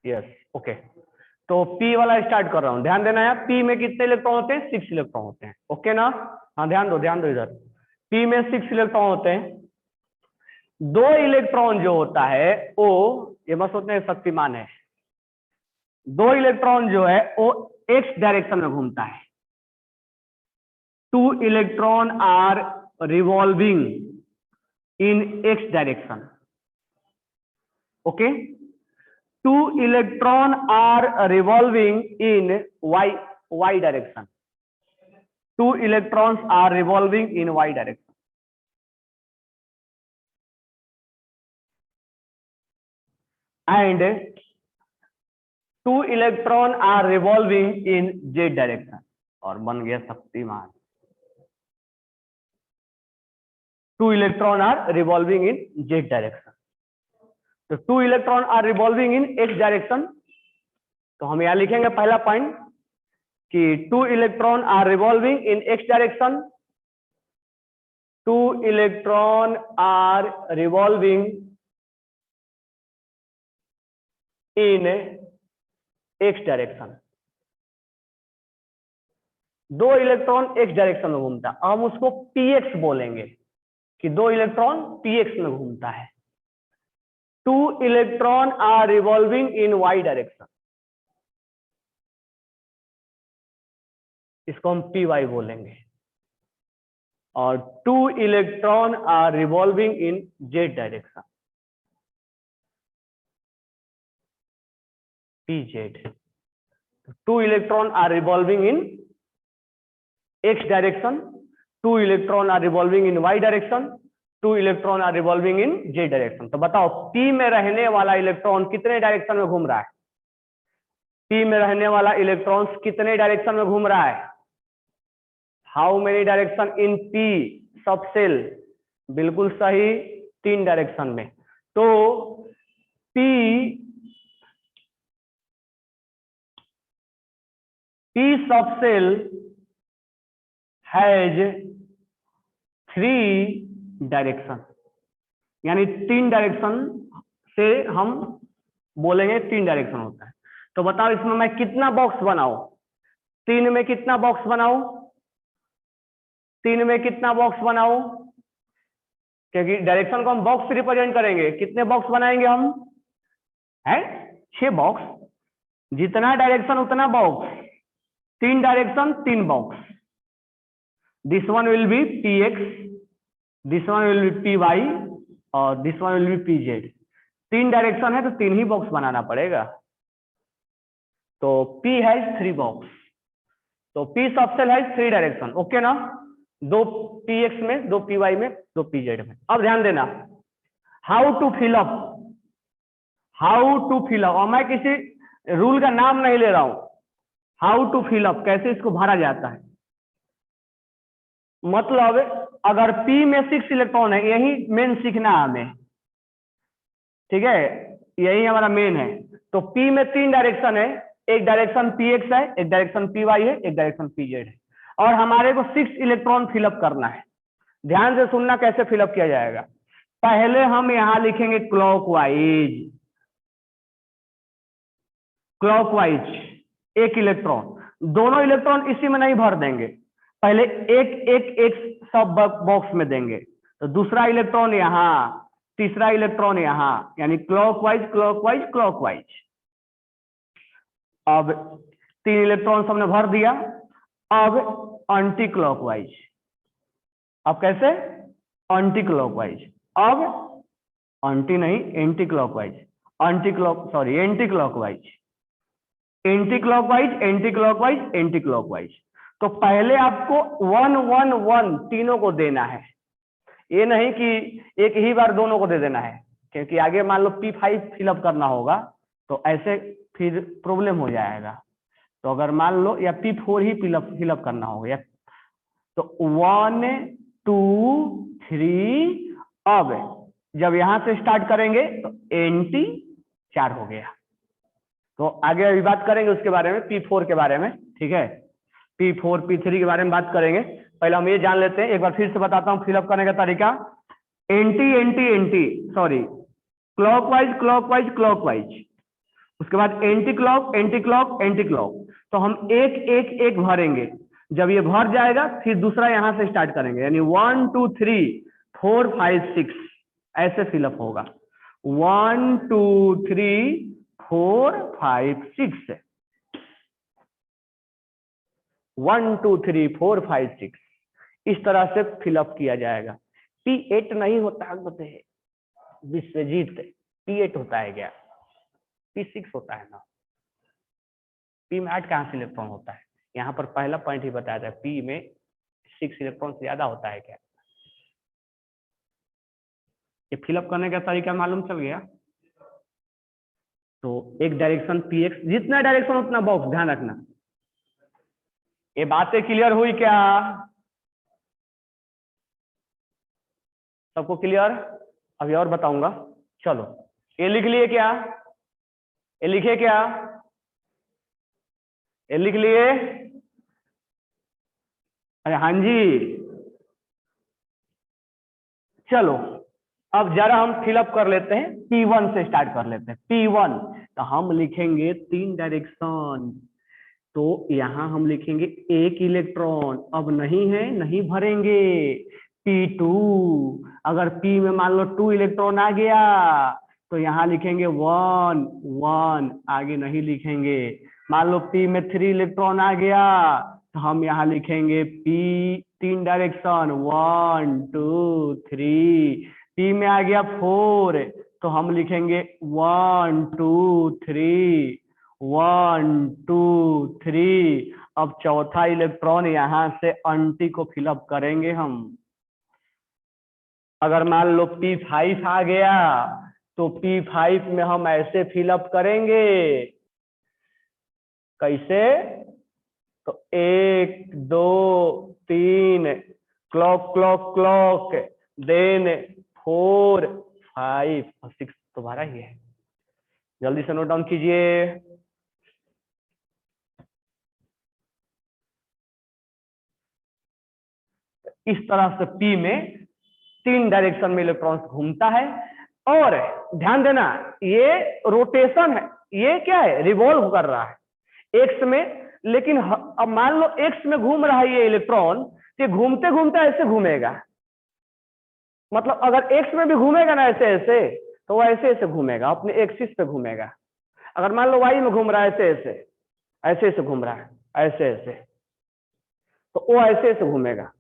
Yes okay. तो P वाला start कर रहा हूं, ध्यान देना है। पी में कितने इलेक्ट्रॉन होते हैं? 6 इलेक्ट्रॉन होते हैं। ओके ना? हाँ ध्यान दो इधर। पी में 6 इलेक्ट्रॉन होते हैं। 2 इलेक्ट्रॉन जो होता है वो, ये मत सोचना है शक्तिमान है, 2 इलेक्ट्रॉन जो है वो एक्स डायरेक्शन में घूमता है। 2 electron are revolving in x direction. Okay, 2 electron are revolving in y direction. 2 electrons are revolving in y direction. And 2 electron are revolving in z direction. और बन गया Shaktimaan. 2 electron are revolving in z direction. तो 2 electron are revolving in x direction. तो हम यहां लिखेंगे पहला point कि 2 electron are revolving in x direction. 2 electron are revolving in x direction. 2 electron x direction में घूमता है, हम उसको पीएक्स बोलेंगे कि 2 इलेक्ट्रॉन पीएक्स में घूमता है। 2 electron are revolving in y direction, इसको हम पी वाई बोलेंगे। और 2 electron are revolving in z direction, p z. 2 electron are revolving in x direction, 2 electron are revolving in y direction, 2 electron are revolving in z direction. तो बताओ P में रहने वाला electron कितने डायरेक्शन में घूम रहा है? पी में रहने वाला इलेक्ट्रॉन कितने डायरेक्शन में घूम रहा है? How many direction in P सब सेल? बिल्कुल सही, 3 डायरेक्शन में। तो पी सब सेल हैज 3 डायरेक्शन, यानी 3 डायरेक्शन से हम बोलेंगे 3 डायरेक्शन होता है। तो बताओ इसमें मैं कितना बॉक्स बनाऊं? 3 में कितना बॉक्स बनाऊं? 3 में कितना बॉक्स बनाऊं? क्योंकि डायरेक्शन को हम बॉक्स से रिप्रेजेंट करेंगे। कितने बॉक्स बनाएंगे हम? है 6 बॉक्स। जितना डायरेक्शन उतना box, 3 direction 3 box. This one will be P X, this one will be P Y और this one will be P Z. 3 direction है तो 3 ही बॉक्स बनाना पड़ेगा। तो P हैज 3 बॉक्स। तो P sub shell has 3 direction. Okay ना? 2 px में, 2 py में, 2 pz में। अब ध्यान देना, how to fill up, how to fill up. और मैं किसी रूल का नाम नहीं ले रहा हूं। हाउ टू फिल अप, कैसे इसको भरा जाता है। मतलब अगर P में 6 इलेक्ट्रॉन है, यही मेन सीखना है हमें, ठीक है? यही हमारा मेन है। तो P में 3 डायरेक्शन है, एक डायरेक्शन px है, एक डायरेक्शन py है, एक डायरेक्शन pz है। और हमारे को 6 इलेक्ट्रॉन फिलअप करना है। ध्यान से सुनना कैसे फिलअप किया जाएगा। पहले हम यहां लिखेंगे क्लॉकवाइज, क्लॉकवाइज 1 इलेक्ट्रॉन। दोनों इलेक्ट्रॉन इसी में नहीं भर देंगे, पहले एक एक एक सब बॉक्स में देंगे। तो दूसरा इलेक्ट्रॉन यहां, तीसरा इलेक्ट्रॉन यहां, यानी क्लॉकवाइज क्लॉकवाइज क्लॉकवाइज। अब 3 इलेक्ट्रॉन हमने भर दिया। अब एंटी क्लॉकवाइज। अब कैसे? Anti clockwise. अब एंटी नहीं, anti clockwise, anti clockwise, anti clockwise, anti clockwise, anti clockwise. तो पहले आपको 1 1 1 तीनों को देना है। ये नहीं कि एक ही बार दोनों को दे देना है, क्योंकि आगे मान लो P5 फिलअप करना होगा तो ऐसे फिर प्रॉब्लम हो जाएगा। तो अगर मान लो या P4 ही फिलअप करना होगा, या तो 1 2 3। अब जब यहां से स्टार्ट करेंगे तो एंटी 4 हो गया। तो आगे अभी बात करेंगे उसके बारे में, P4 के बारे में, ठीक है? P4 P3 के बारे में बात करेंगे। पहले हम ये जान लेते हैं, एक बार फिर से बताता हूं फिलअप करने का तरीका। Anti anti anti, sorry, clockwise clockwise clockwise. उसके बाद anti clock anti clock anti clock, तो हम एक एक एक भरेंगे। जब ये भर जाएगा फिर दूसरा यहां से स्टार्ट करेंगे, यानी 1 2 3 4 5 6 ऐसे फिलअप होगा। 1 2 3 4 5 6 1 2 3 4 5 6 इस तरह से फिलअप किया जाएगा। P8 नहीं होता है विश्वजीत, P8 होता है क्या? P6 होता है ना। P में 8 कहां से इलेक्ट्रॉन होता है? यहाँ पर पहला पॉइंट ही बताया था, P में 6 इलेक्ट्रॉन से ज्यादा होता है क्या? ये फिलअप करने का तरीका मालूम चल गया। तो एक डायरेक्शन Px, जितना डायरेक्शन उतना बॉक्स, ध्यान रखना। ये बातें क्लियर हुई क्या? सबको क्लियर? अभी और बताऊंगा। चलो ये लिख लिए क्या? ये लिखे क्या? ये लिख लिए? अरे हाँ जी। चलो अब जरा हम फिलअप कर लेते हैं, P1 से स्टार्ट कर लेते हैं। P1 तो हम लिखेंगे 3 डायरेक्शन, तो यहां हम लिखेंगे 1 इलेक्ट्रॉन, अब नहीं है नहीं भरेंगे। P2 अगर P में मान लो 2 इलेक्ट्रॉन आ गया तो यहां लिखेंगे 1 1, आगे नहीं लिखेंगे। मान लो P में 3 इलेक्ट्रॉन आ गया तो हम यहाँ लिखेंगे P 3 डायरेक्शन 1 2 3। P में आ गया 4 तो हम लिखेंगे 1 2 3 1 2 3। अब चौथा इलेक्ट्रॉन यहां से एंटी को फिलअप करेंगे हम। अगर मान लो P5 आ गया तो P5 में हम ऐसे फिलअप करेंगे। कैसे? तो 1 2 3 क्लॉक क्लॉक क्लॉक, देन 4 5 और 6 तुम्हारा ही है। जल्दी से नोट डाउन कीजिए। इस तरह से P में 3 डायरेक्शन में इलेक्ट्रॉन्स घूमता है। और ध्यान देना ये रोटेशन है, ये क्या है? रिवॉल्व कर रहा है एक्स में। लेकिन अब मान लो एक्स में घूम रहा है ये इलेक्ट्रॉन, ये घूमते घूमते ऐसे घूमेगा। मतलब अगर एक्स में भी घूमेगा ना ऐसे ऐसे, तो वो ऐसे ऐसे घूमेगा, अपने एक्सिस पे घूमेगा। अगर मान लो वाई में घूम रहा है ऐसे ऐसे, ऐसे ऐसे घूम रहा है ऐसे ऐसे, तो वो ऐसे ऐसे घूमेगा।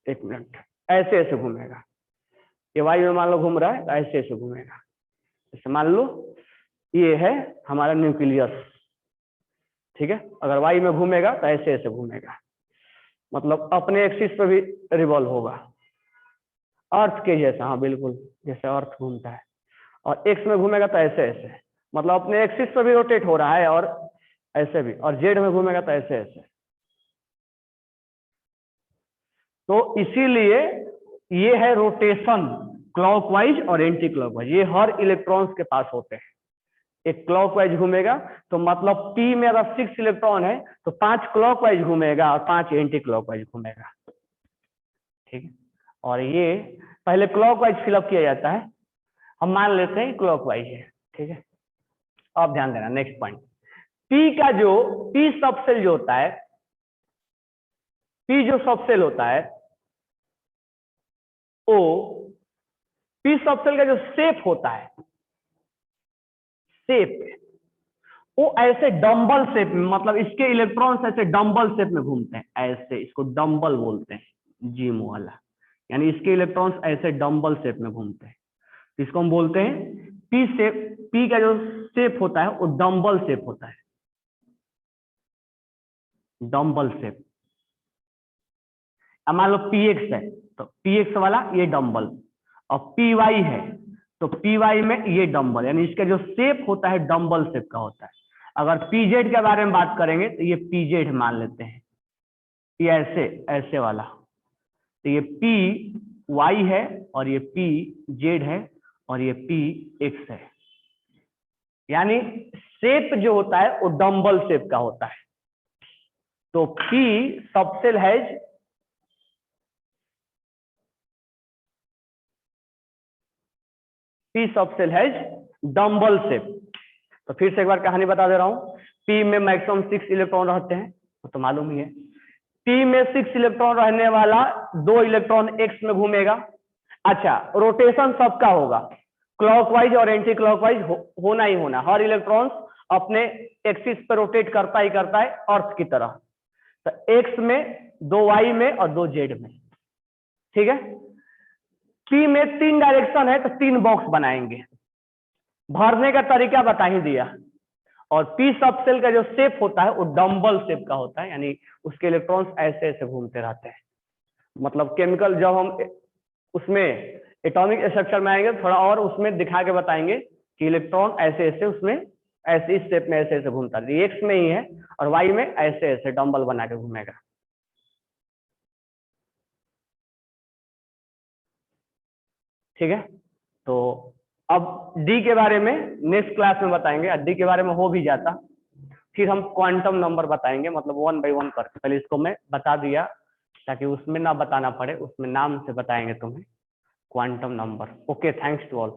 एक मिनट, ऐसे ऐसे घूमेगा। ये वायु में मान लो घूम रहा है तो ऐसे ऐसे घूमेगा। जैसे मान लो ये है हमारा न्यूक्लियस, ठीक है? अगर वायु में घूमेगा तो ऐसे ऐसे घूमेगा, मतलब अपने एक्सिस पे भी रिवॉल्व होगा, अर्थ के जैसा। हाँ बिल्कुल, जैसे अर्थ घूमता है। और एक्स में घूमेगा तो ऐसे ऐसे, मतलब अपने एक्सिस पे भी रोटेट हो रहा है और ऐसे भी। और जेड में घूमेगा तो ऐसे ऐसे। तो इसीलिए ये है रोटेशन, क्लॉकवाइज और एंटी क्लॉकवाइज, ये हर इलेक्ट्रॉन्स के पास होते हैं। एक क्लॉकवाइज घूमेगा तो मतलब P में अगर 6 इलेक्ट्रॉन है तो 5 क्लॉकवाइज घूमेगा और 5 एंटी क्लॉकवाइज घूमेगा, ठीक है? और ये पहले क्लॉकवाइज फिलअप किया जाता है, हम मान लेते हैं क्लॉकवाइज है, ठीक है? अब ध्यान देना नेक्स्ट पॉइंट, P का जो P सबसेल जो होता है, P जो सबसेल होता है वो P सबसेल का जो शेप होता है, शेप वो ऐसे डंबल शेप में, मतलब इसके इलेक्ट्रॉन्स ऐसे डंबल शेप में घूमते हैं, ऐसे, इसको डंबल बोलते हैं, जिम वाला। यानी इसके इलेक्ट्रॉन्स ऐसे डंबल शेप में घूमते हैं, इसको हम बोलते हैं पी शेप। पी का जो शेप होता है वो डंबल शेप होता है, डंबल शेप। अब मान लो Px है तो Px वाला ये डंबल, और Py है तो Py में ये डंबल, यानी इसका जो शेप होता है डंबल शेप का होता है। अगर Pz के बारे में बात करेंगे तो ये Pz मान लेते हैं, ये ऐसे ऐसे वाला। तो ये Py है और ये Pz है और ये Px है, यानी शेप जो होता है वो डंबल शेप का होता है। तो P subshell has P subshell has dumbbell shape. तो फिर से एक बार कहानी बता दे रहा हूँ। पी में मैक्सिमम 6 इलेक्ट्रॉन रहते हैं, तो मालूम ही है। पी में 6 इलेक्ट्रॉन रहने वाला 2 इलेक्ट्रॉन एक्स में घूमेगा। अच्छा, रोटेशन सबका होगा, क्लॉकवाइज और एंटी क्लॉकवाइज होना ही होना। हर इलेक्ट्रॉन अपने एक्सिस पर रोटेट करता ही करता है अर्थ की तरह। तो एक्स में, 2 वाई में और 2 जेड में। ठीक है। पी में 3 डायरेक्शन है तो 3 बॉक्स बनाएंगे। भरने का तरीका बता ही दिया। और पी सब सेल का जो शेप होता है वो डम्बल शेप का होता है, यानी उसके इलेक्ट्रॉन्स ऐसे ऐसे घूमते रहते हैं। मतलब केमिकल जब हम उसमें एटॉमिक स्ट्रक्चर में आएंगे थोड़ा और उसमें दिखा के बताएंगे कि इलेक्ट्रॉन ऐसे ऐसे उसमें ऐसे इस शेप में ऐसे ऐसे घूमता है। एक्स में ही है और वाई में ऐसे ऐसे डम्बल बना के घूमेगा। ठीक है। तो अब डी के बारे में नेक्स्ट क्लास में बताएंगे। डी के बारे में हो भी जाता, फिर हम क्वांटम नंबर बताएंगे, मतलब 1 बाय 1 करके। पहले इसको मैं बता दिया ताकि उसमें ना बताना पड़े, उसमें नाम से बताएंगे तुम्हें quantum number. Okay, thanks to all.